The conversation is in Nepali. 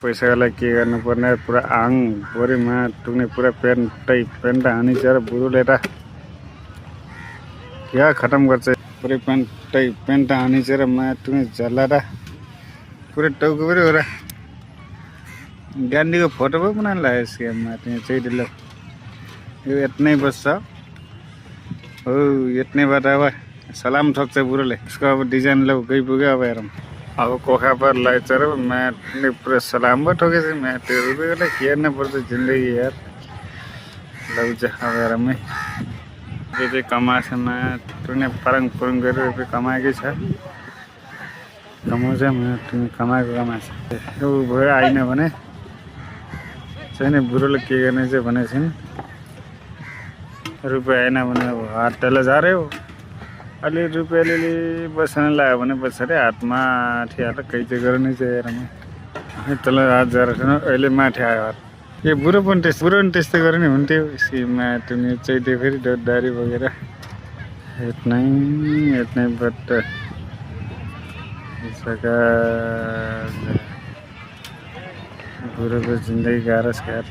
पैसा वाला के गर्नुपर्ने पुरा आङ भरिमा टुक्ने पुरा पेन्ट हानिन्छ र बुढो लेटा क्या खत्म गर्छ पुरै पेन्ट हानिन्छ र मा टुक्ने झल्ला र पुरै टाउको पनि हो र गान्धीको फोटो पो बनाउन लाग्यो स्क्याममा त्यहाँ चाहिँ दिल्लो यो यत्नै बस्छ हो यत्नैबाट अब सलाम ठोक्छ बुढोले यसको अब डिजाइन लो गइ पुग्यो अब हेरौँ अब कोखा पर लाइछ र म्याटले पुरा सलाम पो ठोकेछ म्याटहरू पनि हेर्न पर्छ जिन्दगी यार लौज अब हेरौँ है यो चाहिँ कमाएछ म्याट टुक्ने परङ पुरुङ गरेर यो कमाएकै छ कमाउँछ म्याट कमाएको कमाएछ यो भयो आइन भने छैन बुढोले के गर्ने चाहिँ भनेको छिन् रुपियाँ आएन भने अब हातले झार्यो अलि रुपियाँ अलिअलि बस्न लाग्यो भने पछाडि हात माथि हालेर कहीँ चाहिँ गर्ने चाहिँ हेरौँ तल हात झारेर अहिले माथि आयो हात यो बुढो पनि त्यस्तो गरे नि हुन्थ्यो सिमा टुनी चाहिँ त्यो फेरि दारी बगेर यत्नै बट बुढोको जिन्दगी गाह्रो छ यार